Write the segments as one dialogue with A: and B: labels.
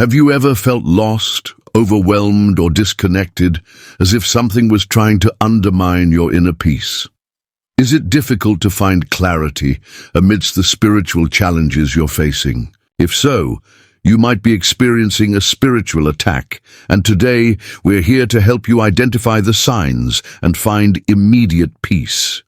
A: Have you ever felt lost, overwhelmed, or disconnected, as if something was trying to undermine your inner peace? Is it difficult to find clarity amidst the spiritual challenges you're facing? If so, you might be experiencing a spiritual attack, and today we're here to help you identify the signs and find immediate peace.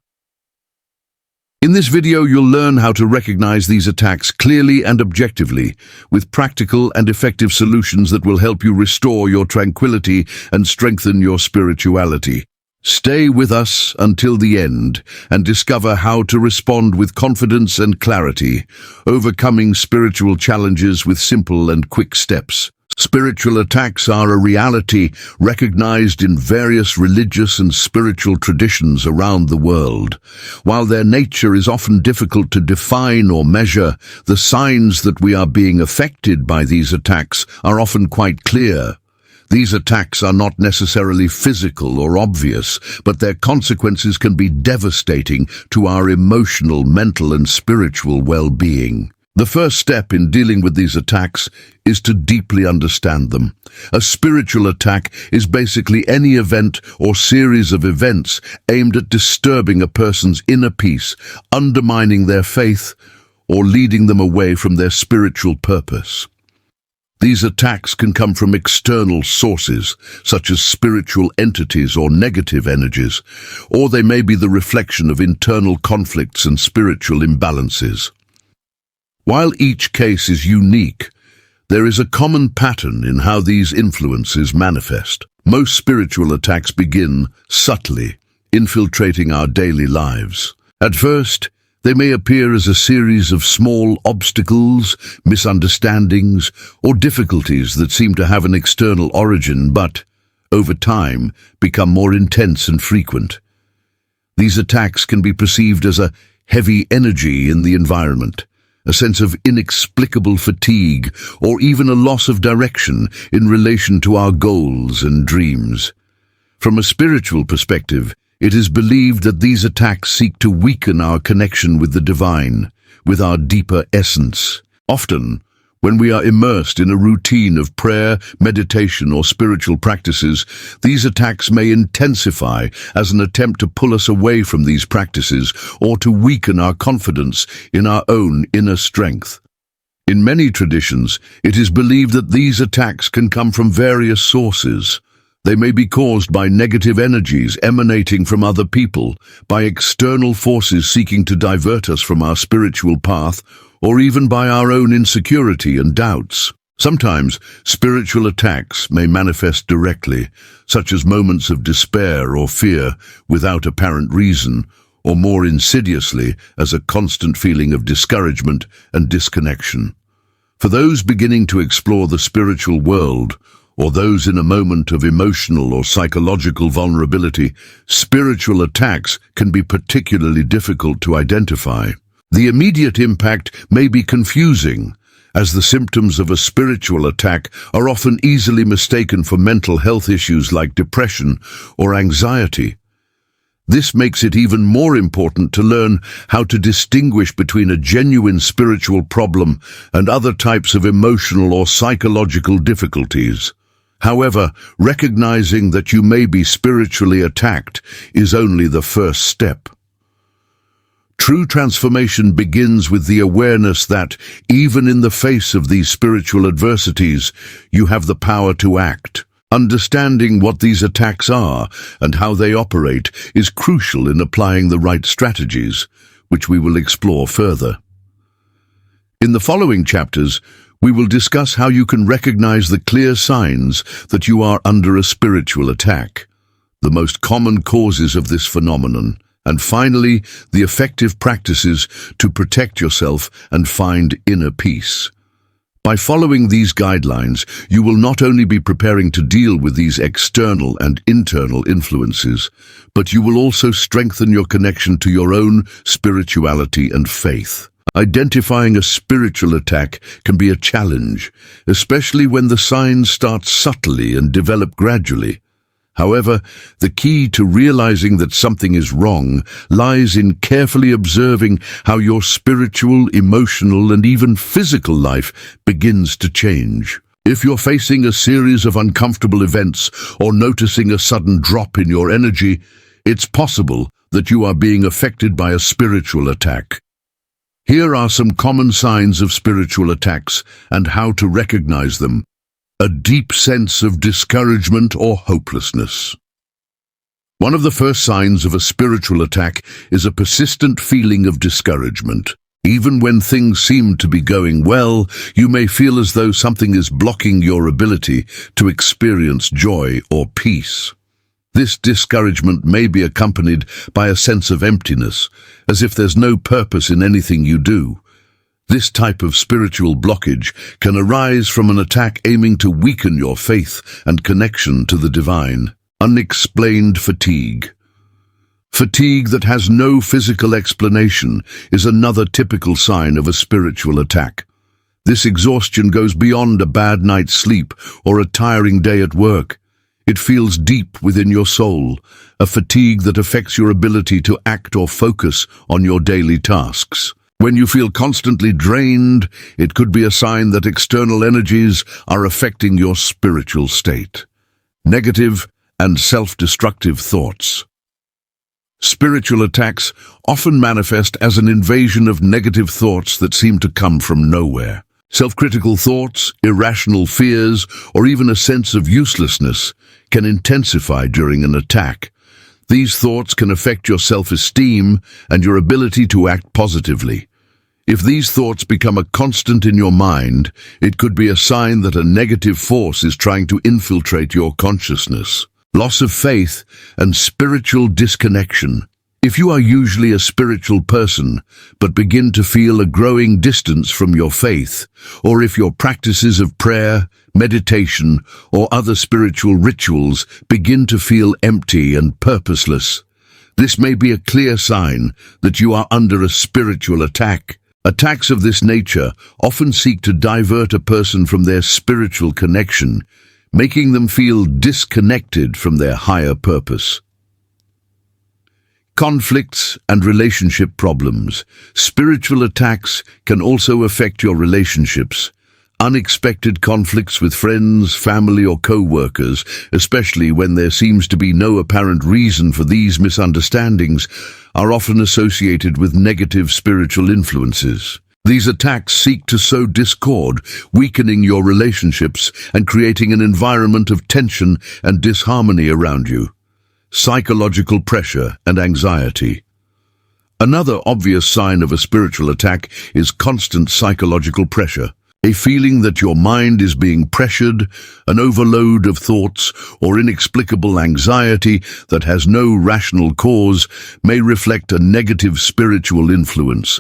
A: In this video, you'll learn how to recognize these attacks clearly and objectively, with practical and effective solutions that will help you restore your tranquility and strengthen your spirituality. Stay with us until the end and discover how to respond with confidence and clarity, overcoming spiritual challenges with simple and quick steps. Spiritual attacks are a reality recognized in various religious and spiritual traditions around the world. While their nature is often difficult to define or measure, the signs that we are being affected by these attacks are often quite clear. These attacks are not necessarily physical or obvious, but their consequences can be devastating to our emotional, mental, and spiritual well-being. The first step in dealing with these attacks is to deeply understand them. A spiritual attack is basically any event or series of events aimed at disturbing a person's inner peace, undermining their faith, or leading them away from their spiritual purpose. These attacks can come from external sources, such as spiritual entities or negative energies, or they may be the reflection of internal conflicts and spiritual imbalances. While each case is unique, there is a common pattern in how these influences manifest. Most spiritual attacks begin subtly, infiltrating our daily lives. At first, they may appear as a series of small obstacles, misunderstandings, or difficulties that seem to have an external origin, but, over time, become more intense and frequent. These attacks can be perceived as a heavy energy in the environment, a sense of inexplicable fatigue, or even a loss of direction in relation to our goals and dreams. From a spiritual perspective, it is believed that these attacks seek to weaken our connection with the divine, with our deeper essence. Often, when we are immersed in a routine of prayer, meditation, or spiritual practices, these attacks may intensify as an attempt to pull us away from these practices or to weaken our confidence in our own inner strength. In many traditions, it is believed that these attacks can come from various sources. They may be caused by negative energies emanating from other people, by external forces seeking to divert us from our spiritual path, or even by our own insecurity and doubts. Sometimes, spiritual attacks may manifest directly, such as moments of despair or fear without apparent reason, or more insidiously as a constant feeling of discouragement and disconnection. For those beginning to explore the spiritual world, or those in a moment of emotional or psychological vulnerability, spiritual attacks can be particularly difficult to identify. The immediate impact may be confusing, as the symptoms of a spiritual attack are often easily mistaken for mental health issues like depression or anxiety. This makes it even more important to learn how to distinguish between a genuine spiritual problem and other types of emotional or psychological difficulties. However, recognizing that you may be spiritually attacked is only the first step. True transformation begins with the awareness that, even in the face of these spiritual adversities, you have the power to act. Understanding what these attacks are and how they operate is crucial in applying the right strategies, which we will explore further. In the following chapters, we will discuss how you can recognize the clear signs that you are under a spiritual attack, the most common causes of this phenomenon, and finally, the effective practices to protect yourself and find inner peace. By following these guidelines, you will not only be preparing to deal with these external and internal influences, but you will also strengthen your connection to your own spirituality and faith. Identifying a spiritual attack can be a challenge, especially when the signs start subtly and develop gradually. However, the key to realizing that something is wrong lies in carefully observing how your spiritual, emotional, and even physical life begins to change. If you're facing a series of uncomfortable events or noticing a sudden drop in your energy, it's possible that you are being affected by a spiritual attack. Here are some common signs of spiritual attacks and how to recognize them. A deep sense of discouragement or hopelessness. One of the first signs of a spiritual attack is a persistent feeling of discouragement. Even when things seem to be going well, you may feel as though something is blocking your ability to experience joy or peace. This discouragement may be accompanied by a sense of emptiness, as if there's no purpose in anything you do. This type of spiritual blockage can arise from an attack aiming to weaken your faith and connection to the divine. Unexplained fatigue. Fatigue that has no physical explanation is another typical sign of a spiritual attack. This exhaustion goes beyond a bad night's sleep or a tiring day at work. It feels deep within your soul, a fatigue that affects your ability to act or focus on your daily tasks. When you feel constantly drained, it could be a sign that external energies are affecting your spiritual state. Negative and self-destructive thoughts. Spiritual attacks often manifest as an invasion of negative thoughts that seem to come from nowhere. Self-critical thoughts, irrational fears, or even a sense of uselessness can intensify during an attack. These thoughts can affect your self-esteem and your ability to act positively. If these thoughts become a constant in your mind, it could be a sign that a negative force is trying to infiltrate your consciousness. Loss of faith and spiritual disconnection. If you are usually a spiritual person, but begin to feel a growing distance from your faith, or if your practices of prayer, meditation, or other spiritual rituals begin to feel empty and purposeless, this may be a clear sign that you are under a spiritual attack. Attacks of this nature often seek to divert a person from their spiritual connection, making them feel disconnected from their higher purpose. Conflicts and relationship problems. Spiritual attacks can also affect your relationships. Unexpected conflicts with friends, family, or co-workers, especially when there seems to be no apparent reason for these misunderstandings, are often associated with negative spiritual influences. These attacks seek to sow discord, weakening your relationships and creating an environment of tension and disharmony around you. Psychological pressure and anxiety. Another obvious sign of a spiritual attack is constant psychological pressure. A feeling that your mind is being pressured, an overload of thoughts, or inexplicable anxiety that has no rational cause may reflect a negative spiritual influence.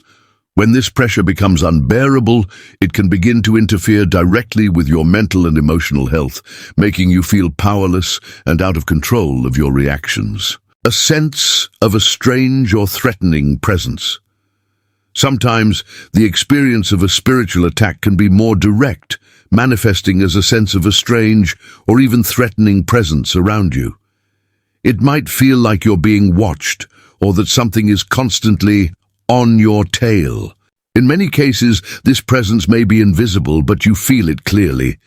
A: When this pressure becomes unbearable, it can begin to interfere directly with your mental and emotional health, making you feel powerless and out of control of your reactions. A sense of a strange or threatening presence. Sometimes, the experience of a spiritual attack can be more direct, manifesting as a sense of a strange or even threatening presence around you. It might feel like you're being watched, or that something is constantly on your tail. In many cases, this presence may be invisible, but you feel it clearly.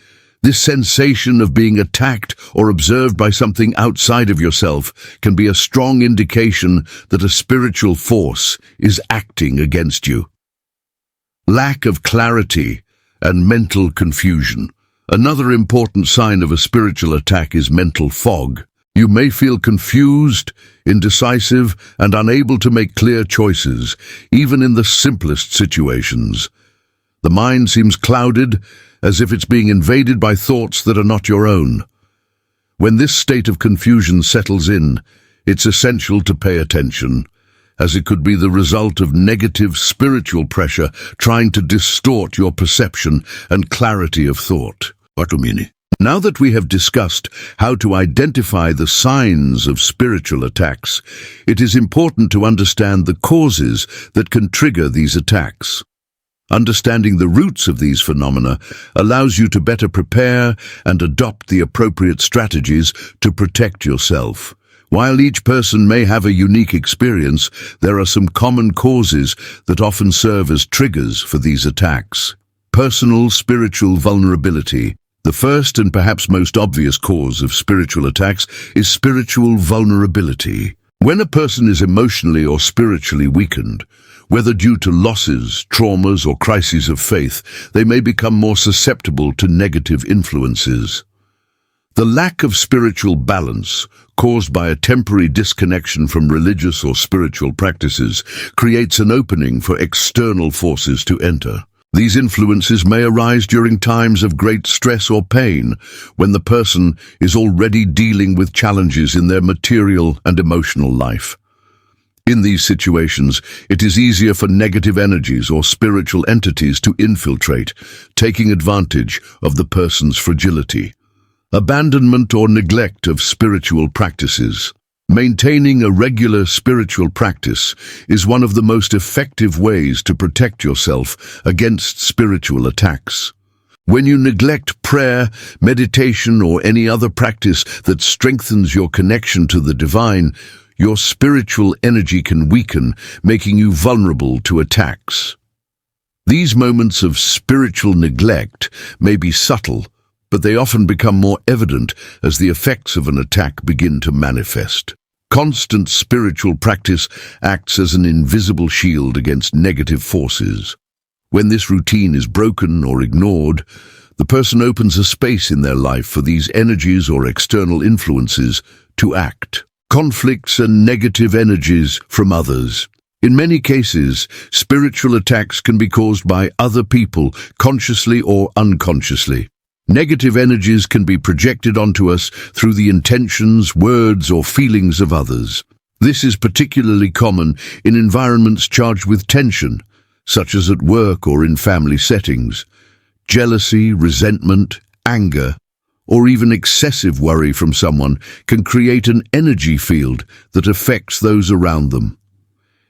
A: This sensation of being attacked or observed by something outside of yourself can be a strong indication that a spiritual force is acting against you. Lack of clarity and mental confusion. Another important sign of a spiritual attack is mental fog. You may feel confused, indecisive, and unable to make clear choices, even in the simplest situations. The mind seems clouded, as if it's being invaded by thoughts that are not your own. When this state of confusion settles in, it's essential to pay attention, as it could be the result of negative spiritual pressure trying to distort your perception and clarity of thought. Now that we have discussed how to identify the signs of spiritual attacks, it is important to understand the causes that can trigger these attacks. Understanding the roots of these phenomena allows you to better prepare and adopt the appropriate strategies to protect yourself. While each person may have a unique experience, there are some common causes that often serve as triggers for these attacks. Personal spiritual vulnerability. The first and perhaps most obvious cause of spiritual attacks is spiritual vulnerability. When a person is emotionally or spiritually weakened, whether due to losses, traumas, or crises of faith, they may become more susceptible to negative influences. The lack of spiritual balance, caused by a temporary disconnection from religious or spiritual practices, creates an opening for external forces to enter. These influences may arise during times of great stress or pain, when the person is already dealing with challenges in their material and emotional life. In these situations, it is easier for negative energies or spiritual entities to infiltrate, taking advantage of the person's fragility. Abandonment or neglect of spiritual practices. Maintaining a regular spiritual practice is one of the most effective ways to protect yourself against spiritual attacks. When you neglect prayer, meditation, or any other practice that strengthens your connection to the divine, your spiritual energy can weaken, making you vulnerable to attacks. These moments of spiritual neglect may be subtle, but they often become more evident as the effects of an attack begin to manifest. Constant spiritual practice acts as an invisible shield against negative forces. When this routine is broken or ignored, the person opens a space in their life for these energies or external influences to act. Conflicts and negative energies from others. In many cases, spiritual attacks can be caused by other people, consciously or unconsciously. Negative energies can be projected onto us through the intentions, words, or feelings of others. This is particularly common in environments charged with tension, such as at work or in family settings. Jealousy, resentment, anger, or even excessive worry from someone can create an energy field that affects those around them.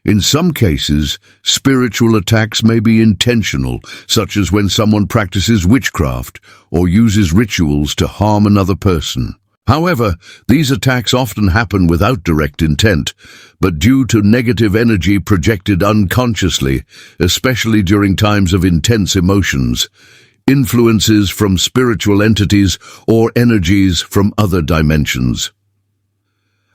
A: In some cases, spiritual attacks may be intentional, such as when someone practices witchcraft or uses rituals to harm another person. However, these attacks often happen without direct intent, but due to negative energy projected unconsciously, especially during times of intense emotions, influences from spiritual entities or energies from other dimensions.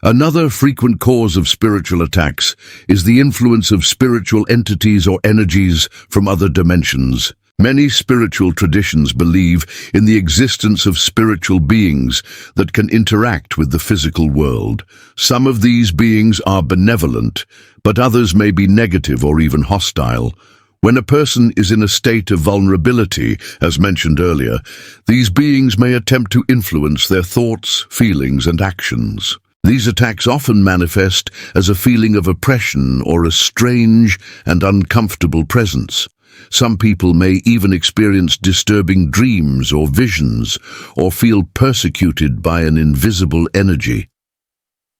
A: Another frequent cause of spiritual attacks is the influence of spiritual entities or energies from other dimensions. Many spiritual traditions believe in the existence of spiritual beings that can interact with the physical world. Some of these beings are benevolent, but others may be negative or even hostile. When a person is in a state of vulnerability, as mentioned earlier, these beings may attempt to influence their thoughts, feelings, and actions. These attacks often manifest as a feeling of oppression or a strange and uncomfortable presence. Some people may even experience disturbing dreams or visions, or feel persecuted by an invisible energy.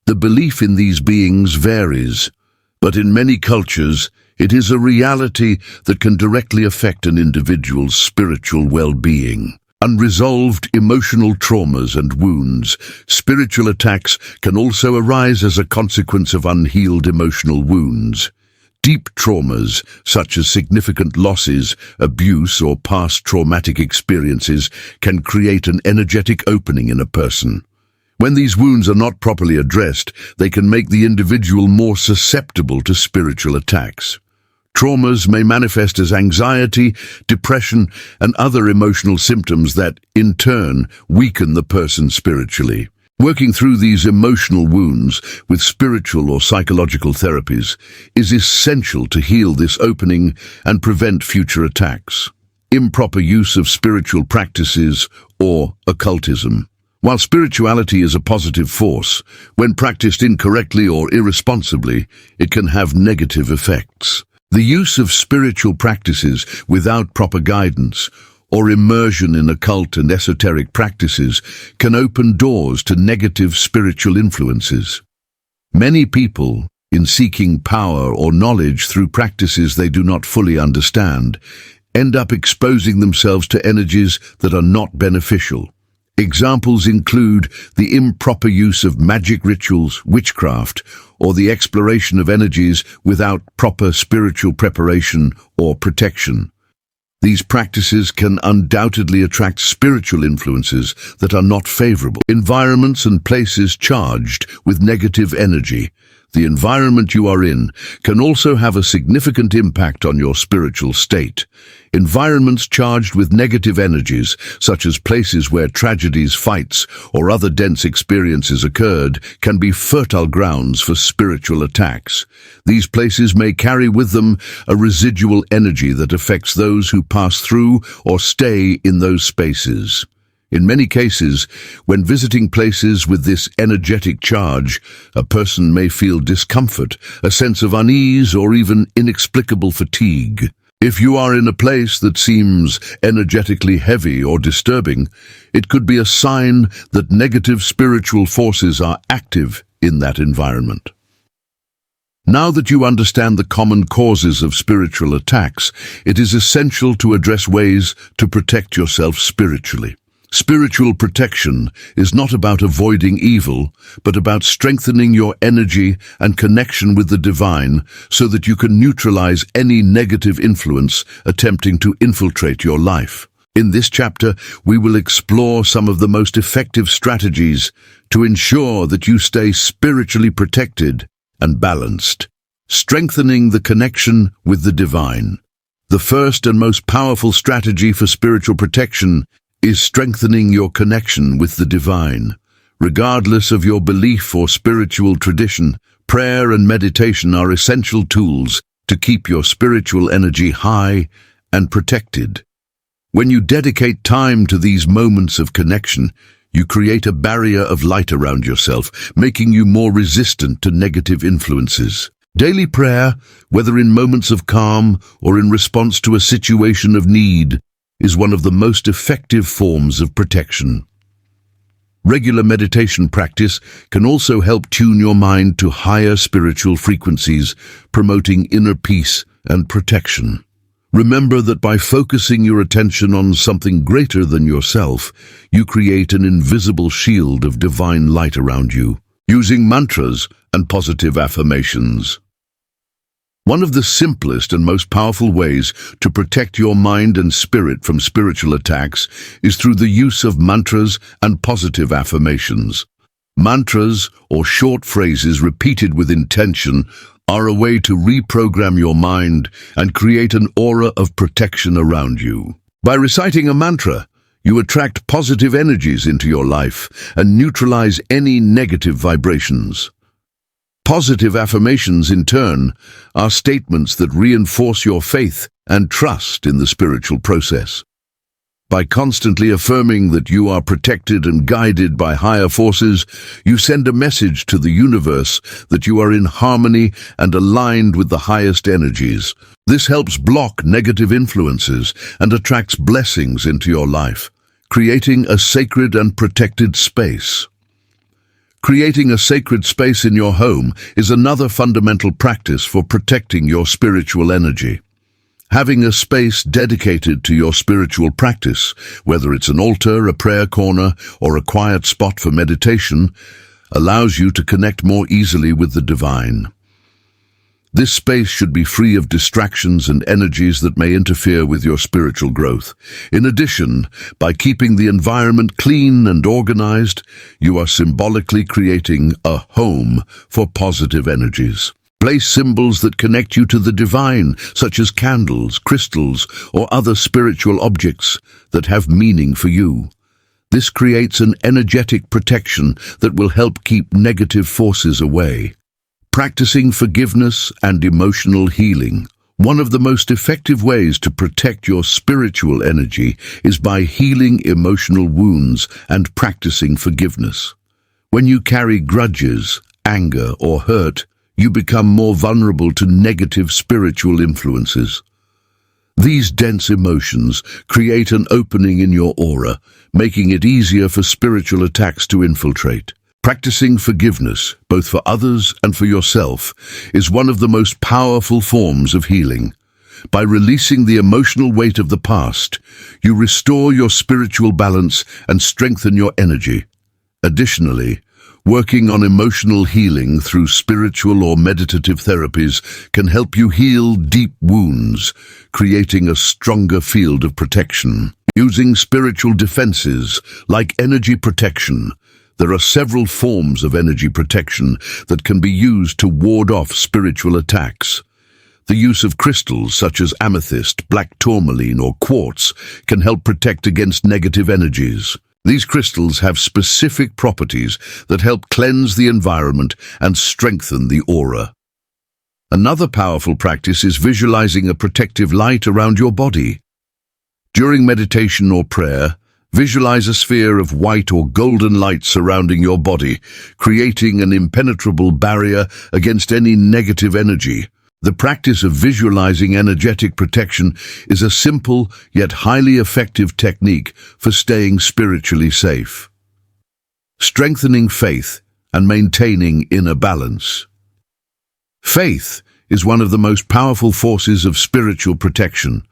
A: The belief in these beings varies, but in many cultures, it is a reality that can directly affect an individual's spiritual well-being. Unresolved emotional traumas and wounds. Spiritual attacks can also arise as a consequence of unhealed emotional wounds. Deep traumas, such as significant losses, abuse, or past traumatic experiences, can create an energetic opening in a person. When these wounds are not properly addressed, they can make the individual more susceptible to spiritual attacks. Traumas may manifest as anxiety, depression, and other emotional symptoms that, in turn, weaken the person spiritually. Working through these emotional wounds with spiritual or psychological therapies is essential to heal this opening and prevent future attacks. Improper use of spiritual practices or occultism. While spirituality is a positive force, when practiced incorrectly or irresponsibly, it can have negative effects. The use of spiritual practices without proper guidance or immersion in occult and esoteric practices can open doors to negative spiritual influences. Many people, in seeking power or knowledge through practices they do not fully understand, end up exposing themselves to energies that are not beneficial. Examples include the improper use of magic rituals, witchcraft, or the exploration of energies without proper spiritual preparation or protection. These practices can undoubtedly attract spiritual influences that are not favorable. Environments and places charged with negative energy. The environment you are in can also have a significant impact on your spiritual state. Environments charged with negative energies, such as places where tragedies, fights, or other dense experiences occurred, can be fertile grounds for spiritual attacks. These places may carry with them a residual energy that affects those who pass through or stay in those spaces. In many cases, when visiting places with this energetic charge, a person may feel discomfort, a sense of unease, or even inexplicable fatigue. If you are in a place that seems energetically heavy or disturbing, it could be a sign that negative spiritual forces are active in that environment. Now that you understand the common causes of spiritual attacks, it is essential to address ways to protect yourself spiritually. Spiritual protection is not about avoiding evil, but about strengthening your energy and connection with the divine so that you can neutralize any negative influence attempting to infiltrate your life. In this chapter, we will explore some of the most effective strategies to ensure that you stay spiritually protected and balanced. Strengthening the connection with the divine. The first and most powerful strategy for spiritual protection is strengthening your connection with the divine. Regardless of your belief or spiritual tradition, prayer and meditation are essential tools to keep your spiritual energy high and protected. When you dedicate time to these moments of connection, you create a barrier of light around yourself, making you more resistant to negative influences. Daily prayer, whether in moments of calm or in response to a situation of need, is one of the most effective forms of protection. Regular meditation practice can also help tune your mind to higher spiritual frequencies, promoting inner peace and protection. Remember that by focusing your attention on something greater than yourself, you create an invisible shield of divine light around you. Using mantras and positive affirmations. One of the simplest and most powerful ways to protect your mind and spirit from spiritual attacks is through the use of mantras and positive affirmations. Mantras, or short phrases repeated with intention, are a way to reprogram your mind and create an aura of protection around you. By reciting a mantra, you attract positive energies into your life and neutralize any negative vibrations. Positive affirmations, in turn, are statements that reinforce your faith and trust in the spiritual process. By constantly affirming that you are protected and guided by higher forces, you send a message to the universe that you are in harmony and aligned with the highest energies. This helps block negative influences and attracts blessings into your life, creating a sacred and protected space. Creating a sacred space in your home is another fundamental practice for protecting your spiritual energy. Having a space dedicated to your spiritual practice, whether it's an altar, a prayer corner, or a quiet spot for meditation, allows you to connect more easily with the divine. This space should be free of distractions and energies that may interfere with your spiritual growth. In addition, by keeping the environment clean and organized, you are symbolically creating a home for positive energies. Place symbols that connect you to the divine, such as candles, crystals, or other spiritual objects that have meaning for you. This creates an energetic protection that will help keep negative forces away. Practicing forgiveness and emotional healing. One of the most effective ways to protect your spiritual energy is by healing emotional wounds and practicing forgiveness. When you carry grudges, anger, or hurt, you become more vulnerable to negative spiritual influences. These dense emotions create an opening in your aura, making it easier for spiritual attacks to infiltrate. Practicing forgiveness, both for others and for yourself, is one of the most powerful forms of healing. By releasing the emotional weight of the past, you restore your spiritual balance and strengthen your energy. Additionally, Working on emotional healing through spiritual or meditative therapies can help you heal deep wounds, creating a stronger field of protection. Using spiritual defenses, like energy protection, there are several forms of energy protection that can be used to ward off spiritual attacks. The use of crystals such as amethyst, black tourmaline, or quartz can help protect against negative energies. These crystals have specific properties that help cleanse the environment and strengthen the aura. Another powerful practice is visualizing a protective light around your body. During meditation or prayer, visualize a sphere of white or golden light surrounding your body, creating an impenetrable barrier against any negative energy. The practice of visualizing energetic protection is a simple yet highly effective technique for staying spiritually safe. Strengthening faith and maintaining inner balance. Faith is one of the most powerful forces of spiritual protection.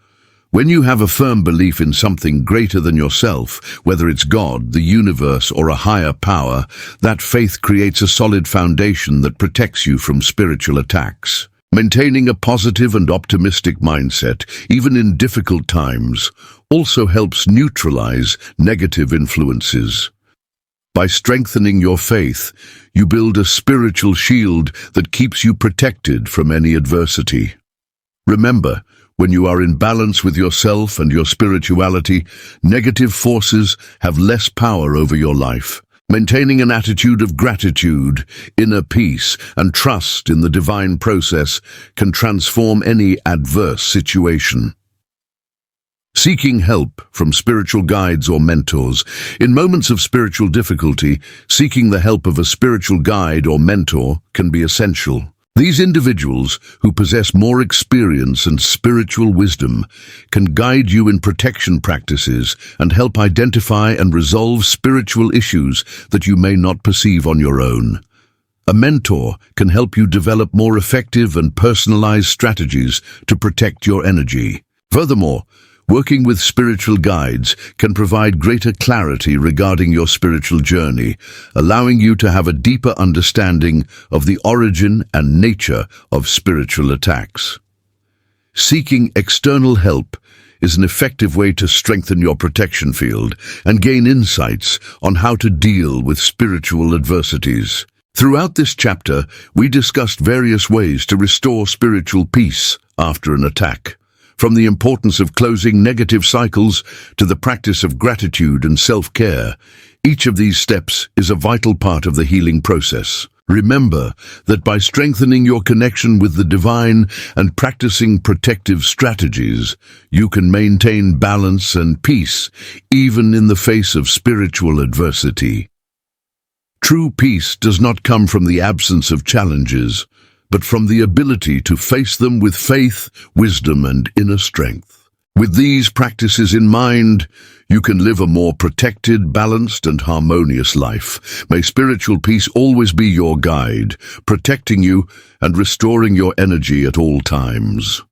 A: When you have a firm belief in something greater than yourself, whether it's God, the universe, or a higher power, that faith creates a solid foundation that protects you from spiritual attacks. Maintaining a positive and optimistic mindset, even in difficult times, also helps neutralize negative influences. By strengthening your faith, you build a spiritual shield that keeps you protected from any adversity. Remember, when you are in balance with yourself and your spirituality, negative forces have less power over your life. Maintaining an attitude of gratitude, inner peace, and trust in the divine process can transform any adverse situation. Seeking help from spiritual guides or mentors. In moments of spiritual difficulty, seeking the help of a spiritual guide or mentor can be essential. These individuals, who possess more experience and spiritual wisdom, can guide you in protection practices and help identify and resolve spiritual issues that you may not perceive on your own. A mentor can help you develop more effective and personalized strategies to protect your energy. Furthermore, working with spiritual guides can provide greater clarity regarding your spiritual journey, allowing you to have a deeper understanding of the origin and nature of spiritual attacks. Seeking external help is an effective way to strengthen your protection field and gain insights on how to deal with spiritual adversities. Throughout this chapter, we discussed various ways to restore spiritual peace after an attack. From the importance of closing negative cycles to the practice of gratitude and self-care, each of these steps is a vital part of the healing process. Remember that by strengthening your connection with the divine and practicing protective strategies, you can maintain balance and peace even in the face of spiritual adversity. True peace does not come from the absence of challenges, but from the ability to face them with faith, wisdom, and inner strength. With these practices in mind, you can live a more protected, balanced, and harmonious life. May spiritual peace always be your guide, protecting you and restoring your energy at all times.